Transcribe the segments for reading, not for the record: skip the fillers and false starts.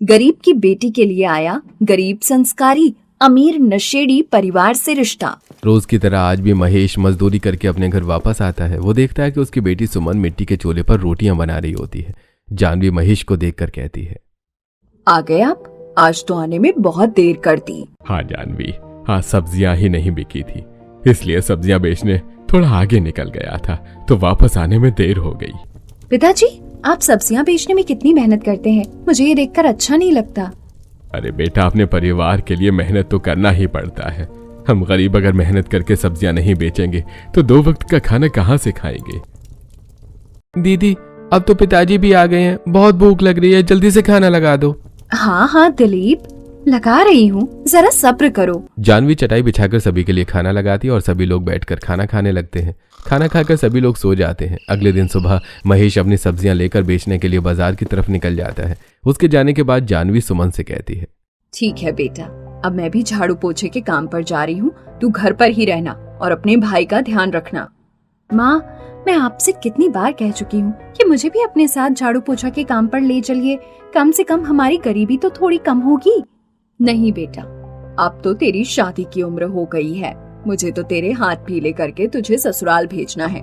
गरीब की बेटी के लिए आया गरीब संस्कारी अमीर नशेड़ी परिवार से रिश्ता। रोज की तरह आज भी महेश मजदूरी करके अपने घर वापस आता है। वो देखता है कि उसकी बेटी सुमन मिट्टी के चूल्हे पर रोटियां बना रही होती है। जानवी महेश को देखकर कहती है, आ गए आप? आज तो आने में बहुत देर कर दी। हाँ जानवी, आज सब्जियां ही नहीं बिकी थी, इसलिए सब्जियां बेचने थोड़ा आगे निकल गया था, तो वापस आने में देर हो गई। पिताजी, आप सब्जियां बेचने में कितनी मेहनत करते हैं, मुझे ये देखकर अच्छा नहीं लगता। अरे बेटा, अपने परिवार के लिए मेहनत तो करना ही पड़ता है। हम गरीब अगर मेहनत करके सब्जियां नहीं बेचेंगे तो 2 वक्त का खाना कहाँ से खाएंगे। दीदी, अब तो पिताजी भी आ गए हैं, बहुत भूख लग रही है, जल्दी से खाना लगा दो। हाँ हाँ दिलीप, लगा रही हूँ, जरा सब्र करो। जानवी चटाई बिछाकर सभी के लिए खाना लगाती है और सभी लोग बैठकर खाना खाने लगते हैं। खाना खाकर सभी लोग सो जाते हैं। अगले दिन सुबह महेश अपनी सब्जियां लेकर बेचने के लिए बाजार की तरफ निकल जाता है। उसके जाने के बाद जानवी सुमन से कहती है, ठीक है बेटा, अब मैं भी झाड़ू पोछे के काम पर जा रही हूँ, तू घर पर ही रहना और अपने भाई का ध्यान रखना। माँ, मैं आपसे कितनी बार कह चुकी हूँ कि मुझे भी अपने साथ झाड़ू पोछा के काम पर ले चलिए, कम से कम हमारी गरीबी तो थोड़ी कम होगी। नहीं बेटा, अब तो तेरी शादी की उम्र हो गई है, मुझे तो तेरे हाथ पीले करके तुझे ससुराल भेजना है।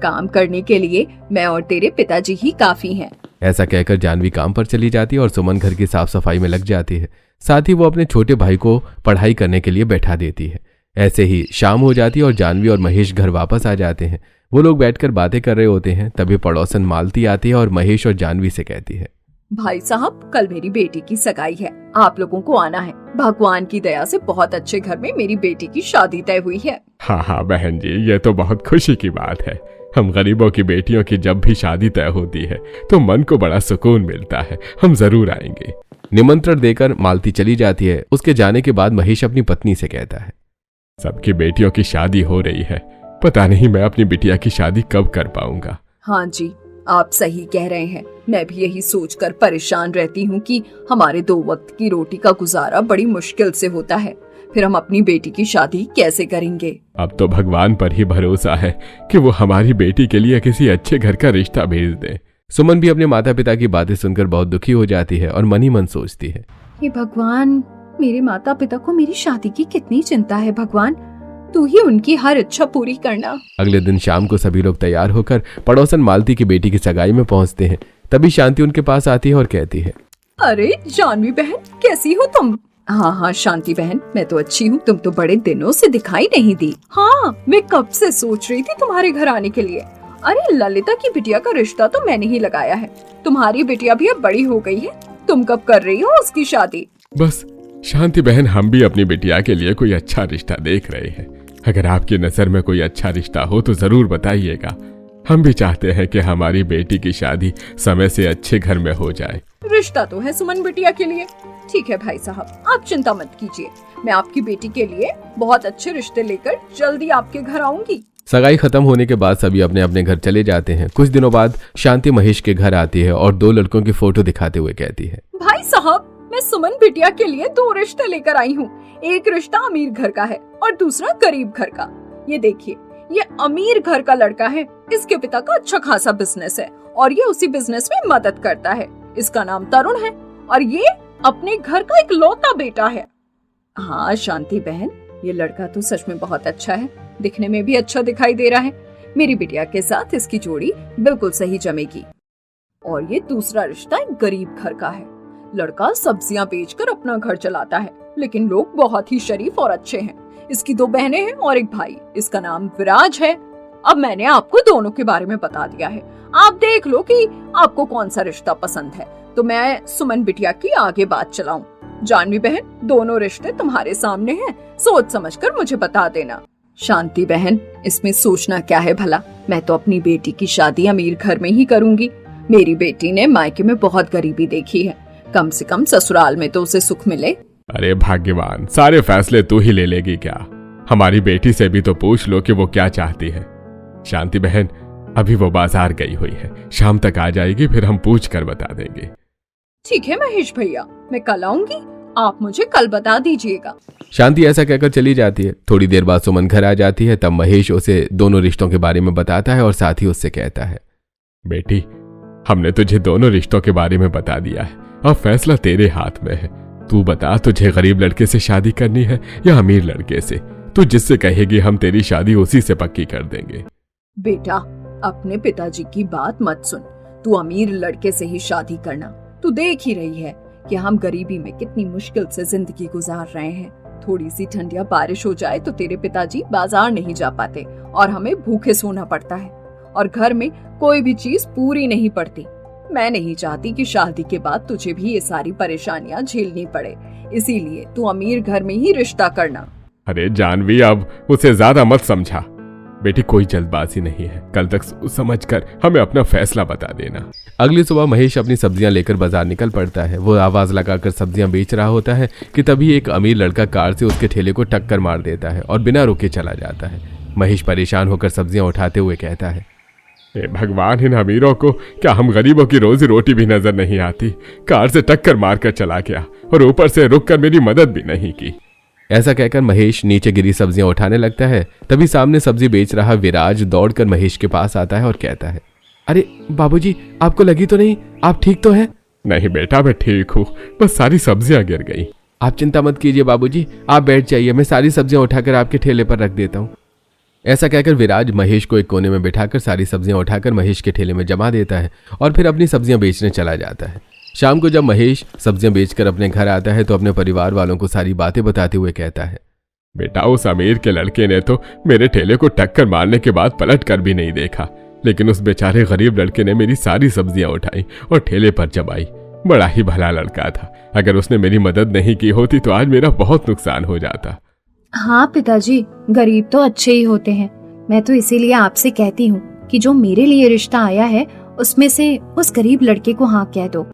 काम करने के लिए मैं और तेरे पिताजी ही काफी हैं। ऐसा कहकर जानवी काम पर चली जाती है और सुमन घर की साफ सफाई में लग जाती है। साथ ही वो अपने छोटे भाई को पढ़ाई करने के लिए बैठा देती है। ऐसे ही शाम हो जाती है और जानवी और महेश घर वापस आ जाते हैं। वो लोग बैठकर बातें कर रहे होते हैं। तभी पड़ोसन मालती आती है और महेश और जानवी से कहती है, भाई साहब, कल मेरी बेटी की सगाई है, आप लोगों को आना है। भगवान की दया से बहुत अच्छे घर में मेरी बेटी की शादी तय हुई है। हाँ बहन जी, ये तो बहुत खुशी की बात है। हम गरीबों की बेटियों की जब भी शादी तय होती है तो मन को बड़ा सुकून मिलता है। हम जरूर आएंगे। निमंत्रण देकर मालती चली जाती है। उसके जाने के बाद महेश अपनी पत्नी से कहता है, सबकी बेटियों की शादी हो रही है, पता नहीं मैं अपनी बिटिया की शादी कब कर पाऊंगा। हाँ जी, आप सही कह रहे हैं। मैं भी यही सोचकर परेशान रहती हूँ कि हमारे 2 वक्त की रोटी का गुजारा बड़ी मुश्किल से होता है, फिर हम अपनी बेटी की शादी कैसे करेंगे। अब तो भगवान पर ही भरोसा है कि वो हमारी बेटी के लिए किसी अच्छे घर का रिश्ता भेज दे। सुमन भी अपने माता पिता की बातें सुनकर बहुत दुखी हो जाती है और मन ही मन सोचती है, हे भगवान, मेरे माता पिता को मेरी शादी की कितनी चिंता है। भगवान, तू ही उनकी हर इच्छा पूरी करना। अगले दिन शाम को सभी लोग तैयार होकर पड़ोसन मालती की बेटी की सगाई में पहुंचते हैं। तभी शांति उनके पास आती है और कहती है, अरे जानवी बहन, कैसी हो तुम? हाँ शांति बहन, मैं तो अच्छी हूँ, तुम तो बड़े दिनों से दिखाई नहीं दी। हाँ, मैं कब से सोच रही थी तुम्हारे घर आने के लिए। अरे ललिता की बिटिया का रिश्ता तो मैंने ही लगाया है, तुम्हारी बिटिया भी अब बड़ी हो गई है, तुम कब कर रही हो उसकी शादी? बस शांति बहन, हम भी अपनी बिटिया के लिए कोई अच्छा रिश्ता देख रहे हैं। अगर आपकी नजर में कोई अच्छा रिश्ता हो तो जरूर बताइएगा। हम भी चाहते हैं कि हमारी बेटी की शादी समय से अच्छे घर में हो जाए। रिश्ता तो है सुमन बिटिया के लिए। ठीक है भाई साहब, आप चिंता मत कीजिए, मैं आपकी बेटी के लिए बहुत अच्छे रिश्ते लेकर जल्दी आपके घर आऊंगी। सगाई खत्म होने के बाद सभी अपने अपने घर चले जाते हैं। कुछ दिनों बाद शांति महेश के घर आती है और 2 लड़कों की फोटो दिखाते हुए कहती है, भाई साहब, मैं सुमन बिटिया के लिए 2 रिश्ते लेकर आई हूँ। एक रिश्ता अमीर घर का है और दूसरा गरीब घर का। ये देखिए, ये अमीर घर का लड़का है, इसके पिता का अच्छा खासा बिजनेस है और ये उसी बिजनेस में मदद करता है। इसका नाम तरुण है और ये अपने घर का इकलौता बेटा है। हाँ शांति बहन, ये लड़का तो सच में बहुत अच्छा है, दिखने में भी अच्छा दिखाई दे रहा है। मेरी बिटिया के साथ इसकी जोड़ी बिल्कुल सही जमेगी। और ये दूसरा रिश्ता एक गरीब घर का है। लड़का सब्जियां बेचकर अपना घर चलाता है, लेकिन लोग बहुत ही शरीफ और अच्छे हैं। इसकी 2 बहनें हैं और एक भाई, इसका नाम विराज है। अब मैंने आपको दोनों के बारे में बता दिया है, आप देख लो कि आपको कौन सा रिश्ता पसंद है, तो मैं सुमन बिटिया की आगे बात चलाऊं। जानवी बहन, दोनों रिश्ते तुम्हारे सामने हैं, सोच समझकर मुझे बता देना। शांति बहन, इसमें सोचना क्या है भला, मैं तो अपनी बेटी की शादी अमीर घर में ही करूंगी। मेरी बेटी ने मायके में बहुत गरीबी देखी है, कम से कम ससुराल में तो उसे सुख मिले। अरे भाग्यवान, सारे फैसले तू ही ले लेगी क्या? हमारी बेटी से भी तो पूछ लो कि वो क्या चाहती है। शांति बहन, अभी वो बाजार गई हुई है, शाम तक आ जाएगी, फिर हम पूछ कर बता देंगे। ठीक है महेश भैया, मैं कल आऊंगी, आप मुझे कल बता दीजिएगा। शांति ऐसा कहकर चली जाती है। थोड़ी देर बाद सुमन घर आ जाती है। तब महेश उसे दोनों रिश्तों के बारे में बताता है और साथ ही उससे कहता है, बेटी, हमने तुझे दोनों रिश्तों के बारे में बता दिया है, अब फैसला तेरे हाथ में है। तू बता, तुझे गरीब लड़के से शादी करनी है या अमीर लड़के से? तू जिससे कहेगी हम तेरी शादी उसी से पक्की कर देंगे। बेटा, अपने पिताजी की बात मत सुन। तू अमीर लड़के से ही शादी करना। तू देख ही रही है कि हम गरीबी में कितनी मुश्किल से जिंदगी गुजार रहे हैं। थोड़ी सी ठंडिया बारिश हो जाए तो तेरे पिताजी बाजार नहीं जा पाते और हमें भूखे सोना पड़ता है, और घर में कोई भी चीज पूरी नहीं पड़ती। मैं नहीं चाहती कि शादी के बाद तुझे भी ये सारी परेशानियां झेलनी पड़े, इसीलिए तू अमीर घर में ही रिश्ता करना। अरे जानवी, अब उसे ज्यादा मत समझा। बेटी, कोई जल्दबाजी नहीं है। कल तक समझकर हमें अपना फैसला बता देना। अगली सुबह महेश अपनी सब्जियां लेकर बाजार निकल पड़ता है। वो आवाज लगाकर सब्जियां बेच रहा होता है कि तभी एक अमीर लड़का कार से उसके ठेले को टक्कर मार देता है और बिना रुके चला जाता है। महेश परेशान होकर सब्जियां उठाते हुए कहता है, ए भगवान, इन अमीरों को क्या हम गरीबों की रोजी रोटी भी नजर नहीं आती? कार से टक्कर मारकर चला गया और ऊपर से रुककर मेरी मदद भी नहीं की। ऐसा कहकर महेश नीचे गिरी सब्जियां उठाने लगता है। तभी सामने सब्जी बेच रहा विराज दौड़कर महेश के पास आता है और कहता है, अरे बाबूजी, आपको लगी तो नहीं? आप ठीक तो हैं? नहीं बेटा, मैं ठीक हूँ, बस सारी सब्जियां गिर गई। आप चिंता मत कीजिए बाबूजी, आप बैठ जाइए, मैं सारी सब्जियां उठाकर आपके ठेले पर रख देता हूँ। ऐसा कहकर विराज महेश को एक कोने में बिठाकर सारी सब्जियां उठाकर महेश के ठेले में जमा देता है और फिर अपनी सब्जियां बेचने चला जाता है। शाम को जब महेश सब्जियां बेचकर अपने घर आता है तो अपने परिवार वालों को सारी बातें बताते हुए कहता है, बेटा, उस अमीर के लड़के ने तो मेरे ठेले को टक्कर मारने के बाद पलट कर भी नहीं देखा, लेकिन उस बेचारे गरीब लड़के ने मेरी सारी सब्जियां उठाई और ठेले पर जमाई। बड़ा ही भला लड़का था। अगर उसने मेरी मदद नहीं की होती तो आज मेरा बहुत नुकसान हो जाता। हाँ पिताजी, गरीब तो अच्छे ही होते हैं। मैं तो इसीलिए आपसे कहती हूँ कि जो मेरे लिए रिश्ता आया है उसमें से उस गरीब लड़के को हाँ कह दो।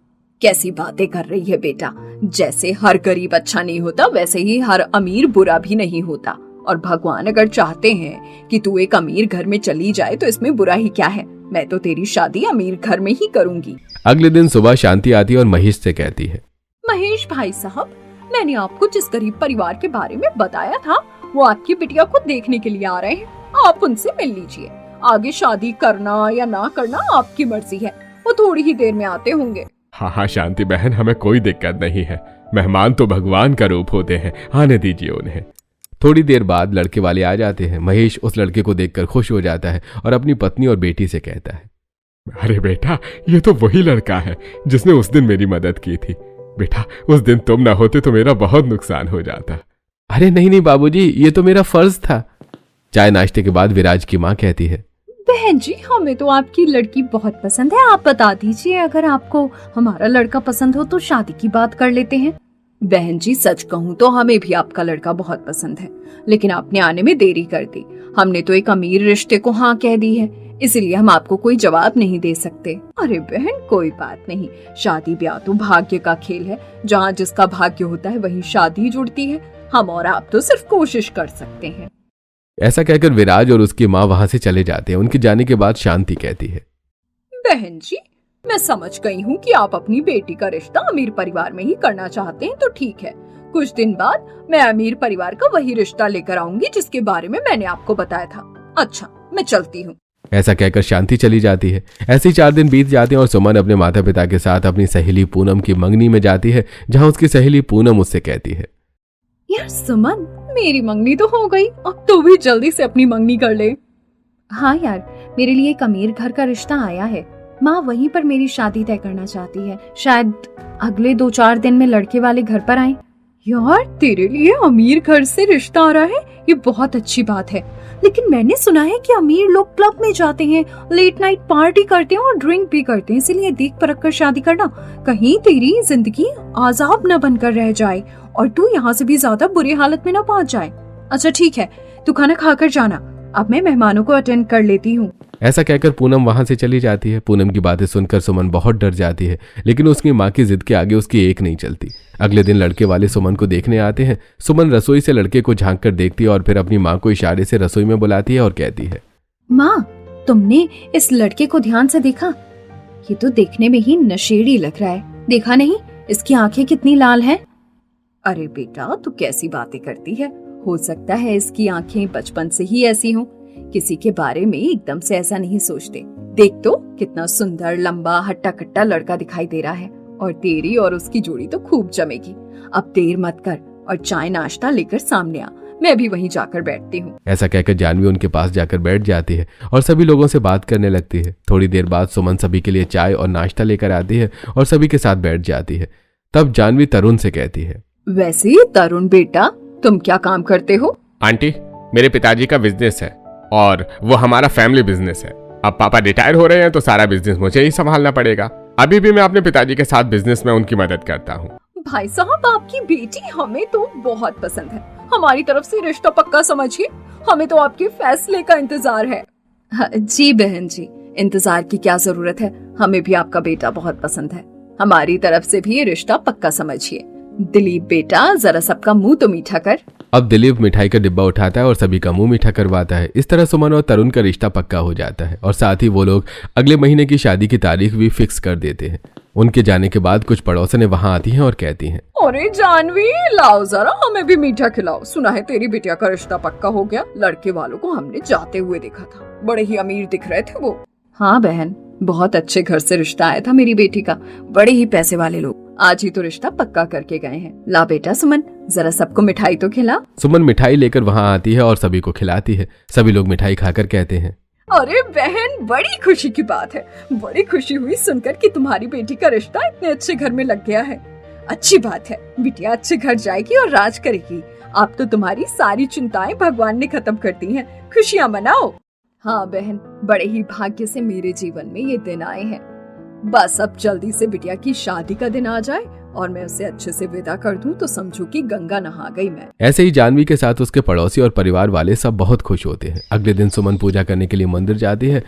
कैसी बातें कर रही है बेटा? जैसे हर गरीब अच्छा नहीं होता, वैसे ही हर अमीर बुरा भी नहीं होता। और भगवान अगर चाहते हैं कि तू एक अमीर घर में चली जाए तो इसमें बुरा ही क्या है? मैं तो तेरी शादी अमीर घर में ही करूंगी। अगले दिन सुबह शांति आती है और महेश से कहती है, महेश भाई साहब, मैंने आपको जिस गरीब परिवार के बारे में बताया था वो आपकी बिटिया को देखने के लिए आ रहे हैं। आप उनसे मिल लीजिए। आगे शादी करना या ना करना आपकी मर्जी है। वो थोड़ी ही देर में आते होंगे। हाँ हाँ शांति बहन, हमें कोई दिक्कत नहीं है। मेहमान तो भगवान का रूप होते हैं, आने दीजिए उन्हें। थोड़ी देर बाद लड़के वाले आ जाते हैं। महेश उस लड़के को देखकर खुश हो जाता है और अपनी पत्नी और बेटी से कहता है, अरे बेटा, ये तो वही लड़का है जिसने उस दिन मेरी मदद की थी। बेटा, उस दिन तुम ना होते तो मेरा बहुत नुकसान हो जाता। अरे नहीं नहीं बाबूजी, ये तो मेरा फर्ज था। चाय नाश्ते के बाद विराज की माँ कहती है, बहन जी, हमें तो आपकी लड़की बहुत पसंद है। आप बता दीजिए, अगर आपको हमारा लड़का पसंद हो तो शादी की बात कर लेते हैं। बहन जी, सच कहूँ तो हमें भी आपका लड़का बहुत पसंद है, लेकिन आपने आने में देरी कर दी। हमने तो एक अमीर रिश्ते को हाँ कह दी है, इसलिए हम आपको कोई जवाब नहीं दे सकते। अरे बहन, कोई बात नहीं। शादी ब्याह तो भाग्य का खेल है। जहाँ जिसका भाग्य होता है वहीं शादी जुड़ती है। हम और आप तो सिर्फ कोशिश कर सकते हैं। ऐसा कहकर विराज और उसकी माँ वहाँ से चले जाते हैं। उनके जाने के बाद शांति कहती है, बहन जी, मैं समझ गई हूँ कि आप अपनी बेटी का रिश्ता अमीर परिवार में ही करना चाहते हैं, तो ठीक है। कुछ दिन बाद मैं अमीर परिवार का वही रिश्ता लेकर आऊंगी जिसके बारे में मैंने आपको बताया था। अच्छा, मैं चलती हूँ। ऐसा कहकर शांति चली जाती है। ऐसे ही 4 दिन बीत जाते हैं और सुमन अपने माता पिता के साथ अपनी सहेली पूनम की मंगनी में जाती है, जहाँ उसकी सहेली पूनम उससे कहती है, यार सुमन, मेरी मंगनी तो हो गई, अब तू भी जल्दी से अपनी मंगनी कर ले। हाँ यार, मेरे लिए एक अमीर घर का रिश्ता आया है। माँ वहीं पर मेरी शादी तय करना चाहती है। शायद अगले 2-4 दिन में लड़के वाले घर पर आए। यार, तेरे लिए अमीर घर से रिश्ता आ रहा है, ये बहुत अच्छी बात है। लेकिन मैंने सुना है कि अमीर लोग क्लब में जाते हैं, लेट नाइट पार्टी करते हैं और ड्रिंक भी करते हैं, इसलिए देख परख कर शादी करना। कहीं तेरी जिंदगी आजाब न बनकर रह जाए और तू यहाँ से भी ज्यादा बुरी हालत में न पहुँच जाए। अच्छा ठीक है, तू खाना खाकर जाना। अब मैं मेहमानों को अटेंड कर लेती हूँ। ऐसा कहकर पूनम वहां से चली जाती है। पूनम की बातें सुनकर सुमन बहुत डर जाती है, लेकिन उसकी माँ की जिद के आगे उसकी एक नहीं चलती। अगले दिन लड़के वाले सुमन को देखने आते हैं। सुमन रसोई से लड़के को झांक कर देखती है और फिर अपनी माँ को इशारे से रसोई में बुलाती है और कहती है, माँ, तुमने इस लड़के को ध्यान से देखा? ये तो देखने में ही नशेड़ी लग रहा है। देखा नहीं, इसकी आंखें कितनी लाल हैं। अरे बेटा, तू कैसी बातें करती है? हो सकता है इसकी आंखें बचपन से ही ऐसी हों। किसी के बारे में एकदम से ऐसा नहीं सोचते। देख तो, कितना सुंदर, लंबा, हट्टा कट्टा लड़का दिखाई दे रहा है और तेरी और उसकी जोड़ी तो खूब जमेगी। अब देर मत कर और चाय नाश्ता लेकर सामने आ, मैं भी वहीं जाकर बैठती हूँ। ऐसा कहकर जानवी उनके पास जाकर बैठ जाती है और सभी लोगों से बात करने लगती है। थोड़ी देर बाद सुमन सभी के लिए चाय और नाश्ता लेकर आती है और सभी के साथ बैठ जाती है। तब जानवी तरुण से कहती है, वैसे तरुण बेटा, तुम क्या काम करते हो? आंटी, मेरे पिताजी का बिजनेस है और वो हमारा फैमिली बिजनेस है। अब पापा रिटायर हो रहे हैं तो सारा बिजनेस मुझे ही संभालना पड़ेगा। अभी भी मैं अपने पिताजी के साथ बिजनेस में उनकी मदद करता हूँ। भाई साहब, आपकी बेटी हमें तो बहुत पसंद है। हमारी तरफ से रिश्ता पक्का समझिए, हमें तो आपके फैसले का इंतजार है। जी बहन जी, इंतजार की क्या जरूरत है, हमें भी आपका बेटा बहुत पसंद है। हमारी तरफ से भी ये रिश्ता पक्का समझिए। दिलीप बेटा, जरा सबका मुंह तो मीठा कर। अब दिलीप मिठाई का डिब्बा उठाता है और सभी का मुंह मीठा करवाता है। इस तरह सुमन और तरुण का रिश्ता पक्का हो जाता है और साथ ही वो लोग अगले महीने की शादी की तारीख भी फिक्स कर देते हैं। उनके जाने के बाद कुछ पड़ोसनें वहां आती हैं और कहती हैं, अरे जानवी, लाओ जरा हमें भी मीठा खिलाओ। सुना है तेरी बिटिया का रिश्ता पक्का हो गया। लड़के वालों को हमने जाते हुए देखा था, बड़े ही अमीर दिख रहे थे वो। हाँ बहन, बहुत अच्छे घर से रिश्ता आया था मेरी बेटी का, बड़े ही पैसे वाले लोग। आज ही तो रिश्ता पक्का करके गए हैं। ला बेटा सुमन, जरा सबको मिठाई तो खिला। सुमन मिठाई लेकर वहां आती है और सभी को खिलाती है। सभी लोग मिठाई खाकर कहते हैं, अरे बहन, बड़ी खुशी की बात है। बड़ी खुशी हुई सुनकर कि तुम्हारी बेटी का रिश्ता इतने अच्छे घर में लग गया है। अच्छी बात है, बिटिया अच्छे घर जाएगी और राज करेगी। अब तो तुम्हारी सारी चिंताएं भगवान ने खत्म कर दी हैं। खुशियां मनाओ। हाँ बहन, बड़े ही भाग्य से मेरे जीवन में ये दिन आए हैं। बस अब जल्दी से बिटिया की शादी का दिन आ जाए और मैं उसे अच्छे से विदा कर दूं तो समझो कि गंगा नहा गई मैं। ऐसे ही जानवी के साथ उसके पड़ोसी और परिवार वाले सब बहुत खुश होते हैं। अगले दिन सुमन पूजा करने के लिए मंदिर जाती है।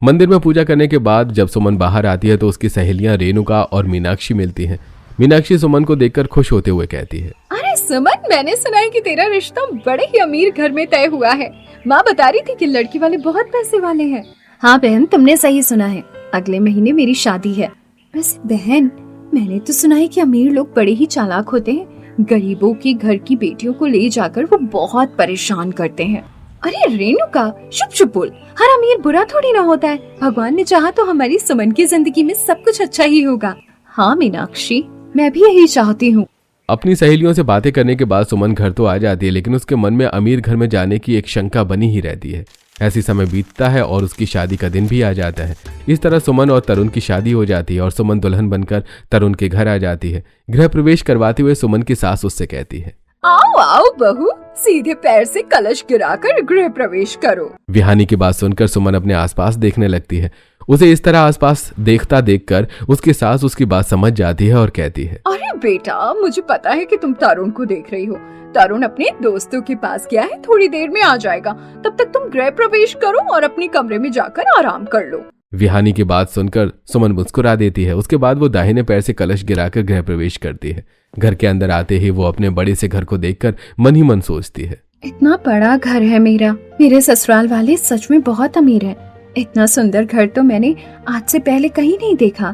मंदिर में पूजा करने के बाद जब सुमन बाहर आती है तो उसकी सहेलियां रेणुका और मीनाक्षी मिलती हैं। मीनाक्षी सुमन को देखकर खुश होते हुए कहती है, अरे सुमन, मैंने सुना है कि तेरा रिश्ता बड़े ही अमीर घर में तय हुआ है। माँ बता रही थी कि लड़की वाले बहुत पैसे वाले हैं। हाँ बहन, तुमने सही सुना है, अगले महीने मेरी शादी है। वैसे बहन, मैंने तो सुना है कि अमीर लोग बड़े ही चालाक होते हैं। गरीबों की घर की बेटियों को ले जाकर वो बहुत परेशान करते हैं। अरे रेणुका, चुप चुप बोल। हर अमीर बुरा थोड़ी ना होता है। भगवान ने चाहा तो हमारी सुमन की जिंदगी में सब कुछ अच्छा ही होगा। हाँ मीनाक्षी, मैं भी यही चाहती हूँ। अपनी सहेलियों से बातें करने के बाद सुमन घर तो आ जाती है, लेकिन उसके मन में अमीर घर में जाने की एक शंका बनी ही रहती है। ऐसी समय बीतता है और उसकी शादी का दिन भी आ जाता है। इस तरह सुमन और तरुण की शादी हो जाती है और सुमन दुल्हन बनकर तरुण के घर आ जाती है। गृह प्रवेश करवाते हुए सुमन की सास उससे कहती है, आओ आओ बहू, सीधे पैर से कलश गिराकर गृह प्रवेश करो। विहानी की बात सुनकर सुमन अपने आसपास देखने लगती है। उसे इस तरह आसपास देखता देखकर उसकी सास उसकी बात समझ जाती है और कहती है, अरे बेटा, मुझे पता है कि तुम तरुण को देख रही हो। तरुण अपने दोस्तों के पास गया है, थोड़ी देर में आ जाएगा। तब तक तुम गृह प्रवेश करो और अपने कमरे में जाकर आराम कर लो। विहानी की बात सुनकर सुमन मुस्कुरा देती है। उसके बाद वो दाहिने पैर से कलश गिराकर गृह प्रवेश करती है। घर के अंदर आते ही वो अपने बड़े से घर को देखकर मन ही मन सोचती है, इतना बड़ा घर है मेरा। मेरे ससुराल वाले सच में बहुत अमीर हैं। इतना सुंदर घर तो मैंने आज से पहले कहीं नहीं देखा।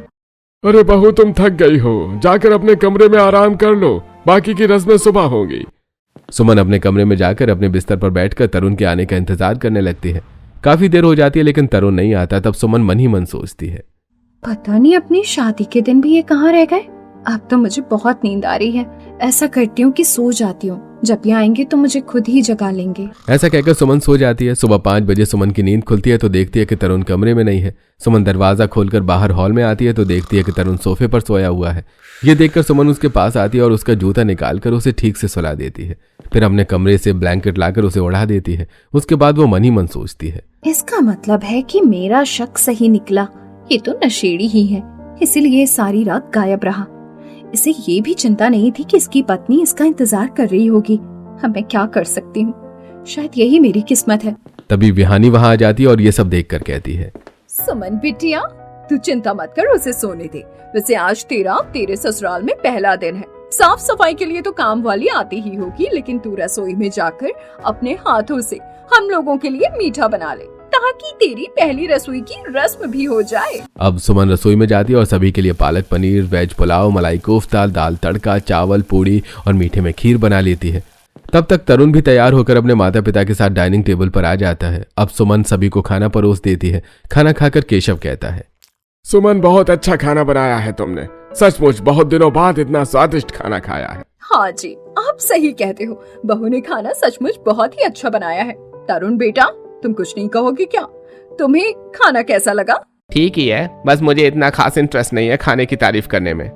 अरे बहू, तुम थक गई हो, जाकर अपने कमरे में आराम कर लो, बाकी की रस्में सुबह होंगी। सुमन अपने कमरे में जाकर अपने बिस्तर पर बैठकर तरुण के आने का इंतजार करने लगती है। काफी देर हो जाती है लेकिन तरुण नहीं आता। तब सुमन मन ही मन सोचती है, पता नहीं अपनी शादी के दिन भी ये कहाँ रह गए। अब तो मुझे बहुत नींद आ रही है। ऐसा करती हूँ कि सो जाती हूँ, जब ये आएंगे तो मुझे खुद ही जगा लेंगे। ऐसा कहकर सुमन सो जाती है। सुबह 5 बजे सुमन की नींद खुलती है तो देखती है कि तरुण कमरे में नहीं है। सुमन दरवाजा खोलकर बाहर हॉल में आती है तो देखती है कि तरुण सोफे पर सोया हुआ है। ये देखकर सुमन उसके पास आती है और उसका जूता निकालकर उसे ठीक से सुला देती है। फिर अपने कमरे से ब्लैंकेट लाकर उसे ओढ़ा देती है। उसके बाद वो मन ही मन सोचती है, इसका मतलब है कि मेरा शक सही निकला। ये तो नशेड़ी ही है, इसीलिए सारी रात गायब रहा। इसे ये भी चिंता नहीं थी कि इसकी पत्नी इसका इंतजार कर रही होगी। अब मैं क्या कर सकती हूँ, शायद यही मेरी किस्मत है। तभी विहानी वहां आ जाती है और ये सब देखकर कहती है, सुमन बिटिया, तू चिंता मत कर, उसे सोने दे। वैसे आज तेरे ससुराल में पहला दिन है। साफ सफाई के लिए तो काम वाली आती ही होगी, लेकिन तू रसोई में जाकर अपने हाथों से हम लोगों के लिए मीठा बना ले, ताकि तेरी पहली रसोई की रस्म भी हो जाए। अब सुमन रसोई में जाती है और सभी के लिए पालक पनीर, वेज पुलाव, मलाई कोफ्ता, दाल तड़का, चावल, पूड़ी और मीठे में खीर बना लेती है। तब तक तरुण भी तैयार होकर अपने माता पिता के साथ डाइनिंग टेबल पर आ जाता है। अब सुमन सभी को खाना परोस देती है। खाना खाकर केशव कहता है, सुमन, बहुत अच्छा खाना बनाया है तुमने। सचमुच बहुत दिनों बाद इतना स्वादिष्ट खाना खाया है। हाँ जी, आप सही कहते हो। बहू ने खाना सचमुच बहुत ही अच्छा बनाया है। तरुण बेटा, तुम कुछ नहीं कहोगे क्या? तुम्हें खाना कैसा लगा? ठीक ही है, बस मुझे इतना खास इंटरेस्ट नहीं है खाने की तारीफ करने में।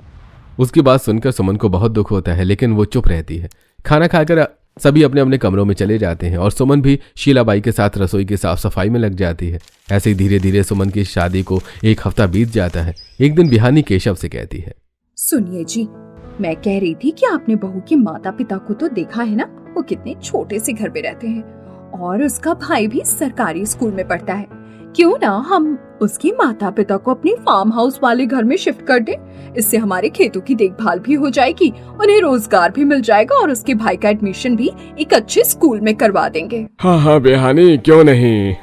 उसकी बात सुनकर सुमन को बहुत दुख होता है, लेकिन वो चुप रहती है। खाना खाकर सभी अपने अपने कमरों में चले जाते हैं और सुमन भी शीलाबाई के साथ रसोई की साफ सफाई में लग जाती है। ऐसे ही धीरे धीरे सुमन की शादी को एक हफ्ता बीत जाता है। एक दिन विहानी केशव से कहती है, सुनिए जी, मैं कह रही थी कि आपने बहू के माता पिता को तो देखा है ना, वो कितने छोटे से घर में रहते हैं और उसका भाई भी सरकारी स्कूल में पढ़ता है। क्यों ना हम उसके माता पिता को अपने फार्म हाउस वाले घर में शिफ्ट कर दें? इससे हमारे खेतों की देखभाल भी हो जाएगी, उन्हें रोजगार भी मिल जाएगा और उसके भाई का एडमिशन भी एक अच्छे स्कूल में करवा देंगे। हाँ बेहानी, क्यों नहीं।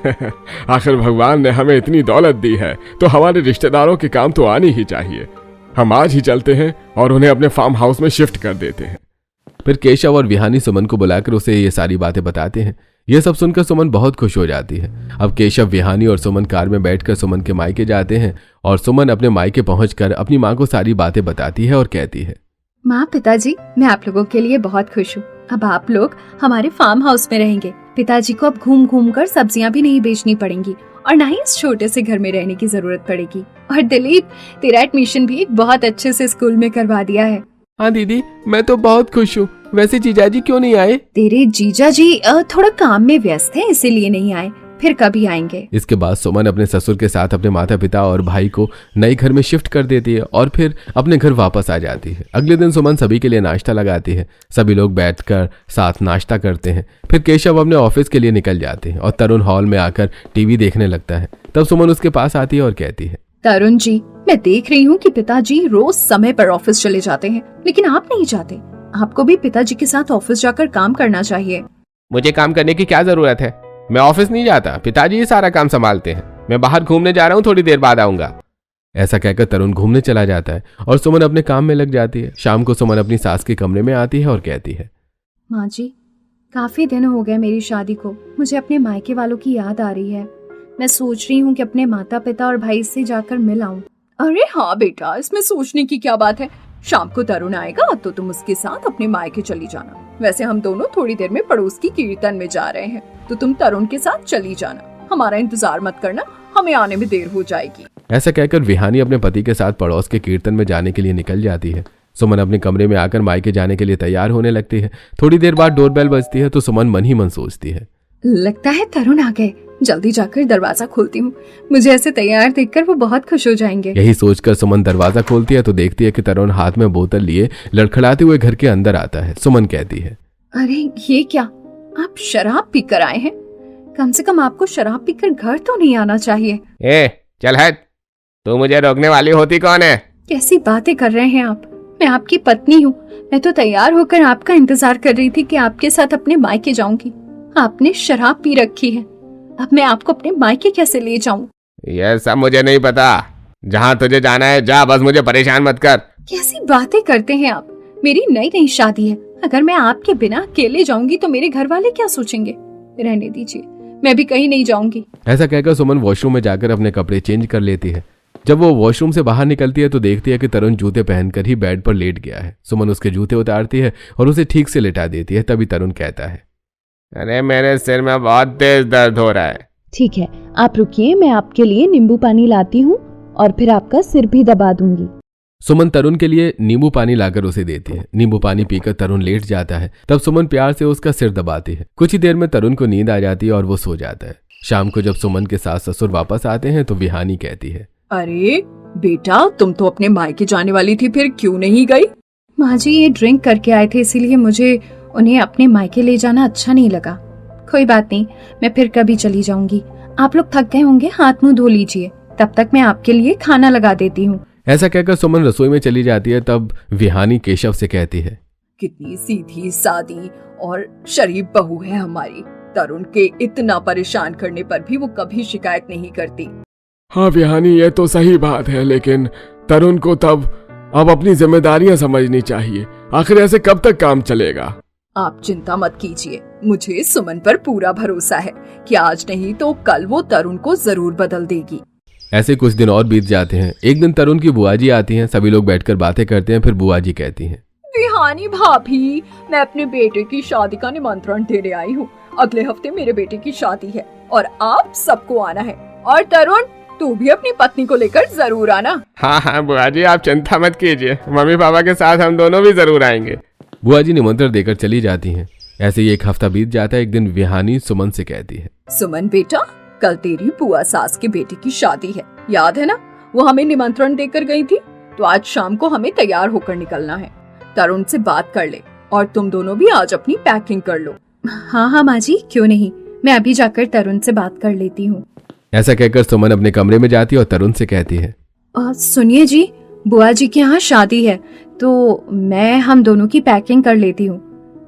आखिर भगवान ने हमें इतनी दौलत दी है तो हमारे रिश्तेदारों के काम तो आनी ही चाहिए। हम आज ही चलते हैं और उन्हें अपने फार्म हाउस में शिफ्ट कर देते हैं। फिर केशव और विहानी सुमन को बुलाकर उसे ये सारी बातें बताते हैं। यह सब सुनकर सुमन बहुत खुश हो जाती है। अब केशव, विहानी और सुमन कार में बैठकर सुमन के मायके जाते हैं और सुमन अपने मायके पहुंचकर अपनी माँ को सारी बातें बताती है और कहती है, माँ, पिताजी, मैं आप लोगों के लिए बहुत खुश हूँ। अब आप लोग हमारे फार्म हाउस में रहेंगे। पिताजी को अब घूम घूम कर सब्जियाँ भी नहीं बेचनी पड़ेंगी और न ही इस छोटे से घर में रहने की जरूरत पड़ेगी। और दिलीप, तेरा एडमिशन भी एक बहुत अच्छे से स्कूल में करवा दिया है। हाँ दीदी, मैं तो बहुत खुश हूँ। वैसे जीजाजी क्यों नहीं आए? तेरे जीजा जी थोड़ा काम में व्यस्त हैं, इसीलिए नहीं आए, फिर कभी आएंगे। इसके बाद सुमन अपने ससुर के साथ अपने माता पिता और भाई को नए घर में शिफ्ट कर देती है और फिर अपने घर वापस आ जाती है। अगले दिन सुमन सभी के लिए नाश्ता लगाती है। सभी लोग बैठकर साथ नाश्ता करते हैं। फिर केशव अपने ऑफिस के लिए निकल जाते हैं और तरुण हॉल में आकर टीवी देखने लगता है। तब सुमन उसके पास आती है और कहती है, तरुण जी, मैं देख रही हूँ कि पिताजी रोज समय पर ऑफिस चले जाते हैं, लेकिन आप नहीं जाते। आपको भी पिताजी के साथ ऑफिस जाकर काम करना चाहिए। मुझे काम करने की क्या जरूरत है? मैं ऑफिस नहीं जाता, पिताजी ही सारा काम संभालते हैं। मैं बाहर घूमने जा रहा हूँ, थोड़ी देर बाद आऊंगा। ऐसा कहकर तरुण घूमने चला जाता है और सुमन अपने काम में लग जाती है। शाम को सुमन अपनी सास के कमरे में आती है और कहती है, माँ जी, काफी दिन हो गए मेरी शादी को, मुझे अपने मायके वालों की याद आ रही है। मैं सोच रही हूँ कि अपने माता पिता और भाई से जाकर मिल आऊं। अरे हाँ बेटा, इसमें सोचने की क्या बात है। शाम को तरुण आएगा तो तुम उसके साथ अपने मायके चली जाना। वैसे हम दोनों थोड़ी देर में पड़ोस की कीर्तन में जा रहे हैं, तो तुम तरुण के साथ चली जाना। हमारा इंतजार मत करना, हमें आने में देर हो जाएगी। ऐसा कहकर विहानी अपने पति के साथ पड़ोस के कीर्तन में जाने के लिए निकल जाती है। सुमन अपने कमरे में आकर मायके जाने के लिए तैयार होने लगती है। थोड़ी देर बाद डोरबेल बजती है तो सुमन मन ही मन सोचती है, लगता है तरुण आ गए, जल्दी जाकर दरवाजा खोलती हूँ। मुझे ऐसे तैयार देखकर वो बहुत खुश हो जाएंगे। यही सोचकर सुमन दरवाजा खोलती है तो देखती है कि तरुण हाथ में बोतल लिए लड़खड़ाते हुए घर के अंदर आता है। सुमन कहती है, अरे ये क्या, आप शराब पीकर आए हैं? कम से कम आपको शराब पीकर घर तो नहीं आना चाहिए। ए चल हट, तू मुझे रोकने वाली होती कौन है? कैसी बातें कर रहे हैं आप? मैं आपकी पत्नी हूँ। मैं तो तैयार होकर आपका इंतजार कर रही थी कि आपके साथ अपने मायके जाऊंगी। आपने शराब पी रखी है, अब मैं आपको अपने मायके कैसे ले जाऊं? यह सब मुझे नहीं पता। जहाँ तुझे जाना है जा, बस मुझे परेशान मत कर। कैसी बातें करते हैं आप? मेरी नई नई शादी है, अगर मैं आपके बिना अकेले जाऊंगी तो मेरे घर वाले क्या सोचेंगे? रहने दीजिए, मैं भी कहीं नहीं जाऊंगी। ऐसा कहकर सुमन वॉशरूम में जाकर अपने कपड़े चेंज कर लेती है। जब वो वॉशरूम से बाहर निकलती है तो देखती है कि तरुण जूते पहनकर ही बेड पर लेट गया है। सुमन उसके जूते उतारती है और उसे ठीक से लेटा देती है। तभी तरुण कहता है, अरे मेरे सिर में बहुत तेज दर्द हो रहा है। ठीक है, आप रुकिए, मैं आपके लिए नींबू पानी लाती हूँ और फिर आपका सिर भी दबा दूंगी। सुमन तरुण के लिए नींबू पानी लाकर उसे देती है। नींबू पानी पीकर तरुण लेट जाता है। तब सुमन प्यार से उसका सिर दबाती है। कुछ ही देर में तरुण को नींद आ जाती है और वो सो जाता है। शाम को जब सुमन के सास ससुर वापस आते हैं तो विहानी कहती है, अरे बेटा, तुम तो अपने मायके जाने वाली थी, फिर क्यों नहीं गई? माँ जी, ये ड्रिंक करके आए थे, इसीलिए मुझे उन्हें अपने मायके ले जाना अच्छा नहीं लगा। कोई बात नहीं, मैं फिर कभी चली जाऊंगी। आप लोग थक गए होंगे, हाथ मुंह धो लीजिए, तब तक मैं आपके लिए खाना लगा देती हूँ। ऐसा कहकर सुमन रसोई में चली जाती है। तब विहानी केशव से कहती है, कितनी सीधी सादी और शरीफ बहू है हमारी। तरुण के इतना परेशान करने पर भी वो कभी शिकायत नहीं करती। हाँ विहानी, ये तो सही बात है, लेकिन तरुण को तब अब अपनी जिम्मेदारियां समझनी चाहिए। आखिर ऐसे कब तक काम चलेगा? आप चिंता मत कीजिए, मुझे सुमन पर पूरा भरोसा है कि आज नहीं तो कल वो तरुण को जरूर बदल देगी। ऐसे कुछ दिन और बीत जाते हैं। एक दिन तरुण की बुआ जी आती हैं। सभी लोग बैठकर बातें करते हैं। फिर बुआ जी कहती हैं, विहानी भाभी, मैं अपने बेटे की शादी का निमंत्रण देने आई हूँ। अगले हफ्ते मेरे बेटे की शादी है और आप सबको आना है। और तरुण, तू भी अपनी पत्नी को लेकर जरूर आना। हाँ हाँ बुआ जी, आप चिंता मत कीजिए, मम्मी पापा के साथ हम दोनों भी जरूर आएंगे। बुआ जी निमंत्रण देकर चली जाती हैं। ऐसे ही एक हफ्ता बीत जाता है। एक दिन विहानी सुमन से कहती है, सुमन बेटा, कल तेरी बुआ सास के बेटे की शादी है, याद है ना? वो हमें निमंत्रण देकर गई थी, तो आज शाम को हमें तैयार होकर निकलना है। तरुण से बात कर ले और तुम दोनों भी आज अपनी पैकिंग कर लो। हाँ हाँ माँ जी, क्यों नहीं, मैं अभी जाकर तरुण से बात कर लेती हूँ। ऐसा कहकर सुमन अपने कमरे में जाती है और तरुण से कहती है, सुनिए जी, बुआ जी के यहाँ शादी है, तो हम दोनों की पैकिंग कर लेती हूँ।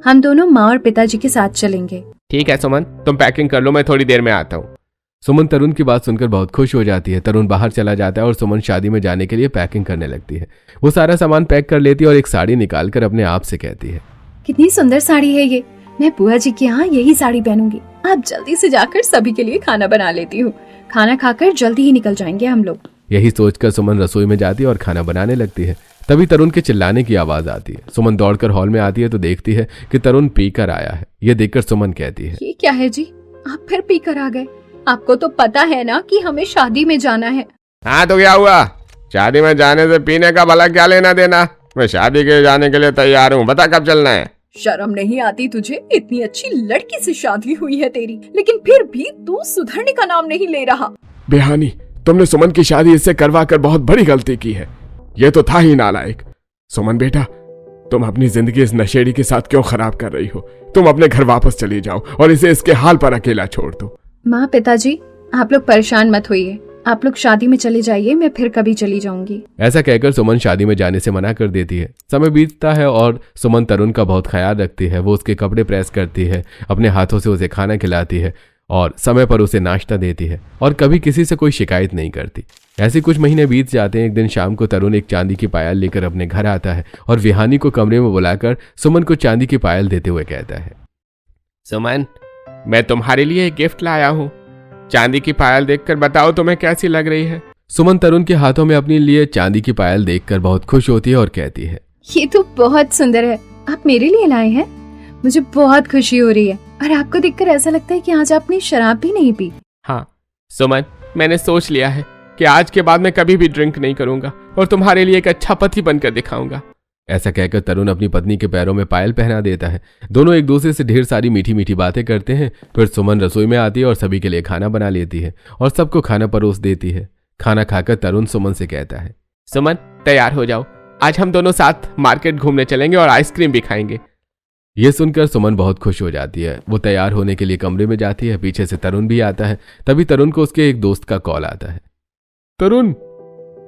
हम दोनों माँ और पिताजी के साथ चलेंगे। ठीक है सुमन, तुम पैकिंग कर लो, मैं थोड़ी देर में आता हूँ। सुमन तरुण की बात सुनकर बहुत खुश हो जाती है। तरुण बाहर चला जाता है और सुमन शादी में जाने के लिए पैकिंग करने लगती है। वो सारा सामान पैक कर लेती है और एक साड़ी निकालकर अपने आप से कहती है, कितनी सुंदर साड़ी है ये, मैं बुआ जी के यहाँ यही साड़ी पहनूंगी। आप जल्दी से जाकर सभी के लिए खाना बना लेती हूँ, खाना खाकर जल्दी ही निकल जाएंगे हम लोग। यही सोचकर सुमन रसोई में जाती है और खाना बनाने लगती है। तभी तरुण के चिल्लाने की आवाज आती है। सुमन दौड़कर हॉल में आती है तो देखती है कि तरुण पीकर आया है। ये देखकर सुमन कहती है, ये क्या है जी, आप फिर पीकर आ गए? आपको तो पता है ना कि हमें शादी में जाना है। हाँ तो क्या हुआ, शादी में जाने से पीने का भला क्या लेना देना। मैं शादी के जाने के लिए तैयार हूँ, बता कब चलना है। शर्म नहीं आती तुझे? इतनी अच्छी लड़की से शादी हुई है तेरी, लेकिन फिर भी तू सुधरने का नाम नहीं ले रहा। बेहानी, तुमने सुमन की शादी इससे करवा कर बहुत बड़ी गलती की है। ये तो था ही नालायक। सुमन बेटा, तुम अपनी जिंदगी इस नशेड़ी के साथ क्यों खराब कर रही हो? तुम अपने घर वापस चली जाओ और इसे इसके हाल पर अकेला छोड़ दो। माँ पिताजी, आप लोग परेशान मत होइए, आप लोग शादी में चले जाइए, मैं फिर कभी चली जाऊंगी। ऐसा कहकर सुमन शादी में जाने से मना कर देती है। समय बीतता है और सुमन तरुण का बहुत ख्याल रखती है। वो उसके कपड़े प्रेस करती है, अपने हाथों से उसे खाना खिलाती है और समय पर उसे नाश्ता देती है और कभी किसी से कोई शिकायत नहीं करती। ऐसे कुछ महीने बीत जाते हैं। एक दिन शाम को तरुण एक चांदी की पायल लेकर अपने घर आता है और विहानी को कमरे में बुलाकर सुमन को चांदी की पायल देते हुए कहता है, सुमन, मैं तुम्हारे लिए एक गिफ्ट लाया हूँ। चांदी की पायल देखकर बताओ तुम्हें कैसी लग रही है। सुमन तरुण के हाथों में अपने लिए चांदी की पायल देखकर बहुत खुश होती है और कहती है, ये तो बहुत सुंदर है, आप मेरे लिए लाए हैं, मुझे बहुत खुशी हो रही है। और आपको देखकर ऐसा लगता है कि आज आपने शराब भी नहीं पी। हाँ सुमन, मैंने सोच लिया है कि आज के बाद मैं कभी भी ड्रिंक नहीं करूंगा और तुम्हारे लिए एक अच्छा पति बनकर दिखाऊंगा। ऐसा कहकर तरुण अपनी पत्नी के पैरों में पायल पहना देता है। दोनों एक दूसरे से ढेर सारी मीठी मीठी बातें करते हैं। फिर सुमन रसोई में आती है और सभी के लिए खाना बना लेती है और सबको खाना परोस देती है। खाना खाकर तरुण सुमन से कहता है, सुमन तैयार हो जाओ, आज हम दोनों साथ मार्केट घूमने चलेंगे और आइसक्रीम भी खाएंगे। ये सुनकर सुमन बहुत खुश हो जाती है। वो तैयार होने के लिए कमरे में जाती है। पीछे से तरुण भी आता है। तभी तरुण को उसके एक दोस्त का कॉल आता है। तरुण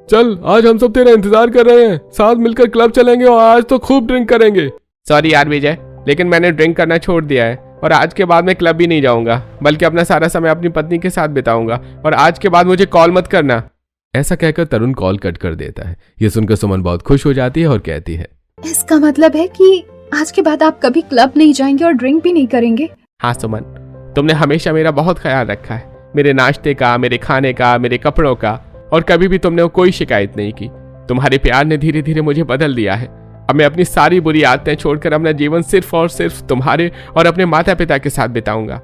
चल, आज हम सब तेरा इंतजार कर रहे हैं, साथ मिलकर क्लब चलेंगे और आज तो खूब ड्रिंक करेंगे। सॉरी यार विजय, लेकिन मैंने ड्रिंक करना छोड़ दिया है और आज के बाद मैं क्लब भी नहीं जाऊंगा, बल्कि अपना सारा समय अपनी पत्नी के साथ बिताऊंगा और आज के बाद मुझे कॉल मत करना। ऐसा कहकर तरुण कॉल कट कर देता है। ये सुनकर सुमन बहुत खुश हो जाती है और कहती है, इसका मतलब है कि आज के बाद आप कभी क्लब नहीं जाएंगे और ड्रिंक भी नहीं करेंगे। हाँ सुमन, तुमने हमेशा मेरा बहुत ख्याल रखा है, मेरे नाश्ते का, मेरे खाने का, मेरे कपड़ों का, और कभी भी तुमने कोई शिकायत नहीं की। तुम्हारे प्यार ने धीरे धीरे मुझे बदल दिया है। अब मैं अपनी सारी बुरी आदतें छोड़कर अपना जीवन सिर्फ और सिर्फ तुम्हारे और अपने माता पिता के साथ बिताऊंगा।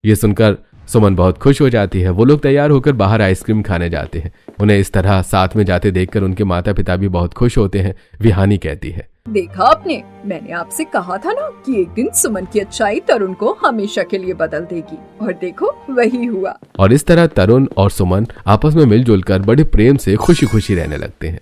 ये सुनकर सुमन बहुत खुश हो जाती है। वो लोग तैयार होकर बाहर आइसक्रीम खाने जाते हैं। उन्हें इस तरह साथ में जाते देखकर उनके माता पिता भी बहुत खुश होते हैं। विहानी कहती है, देखा आपने, मैंने आपसे कहा था ना कि एक दिन सुमन की अच्छाई तरुण को हमेशा के लिए बदल देगी, और देखो वही हुआ। और इस तरह तरुण और सुमन आपस में मिलजुल कर बड़े प्रेम से खुशी खुशी रहने लगते हैं।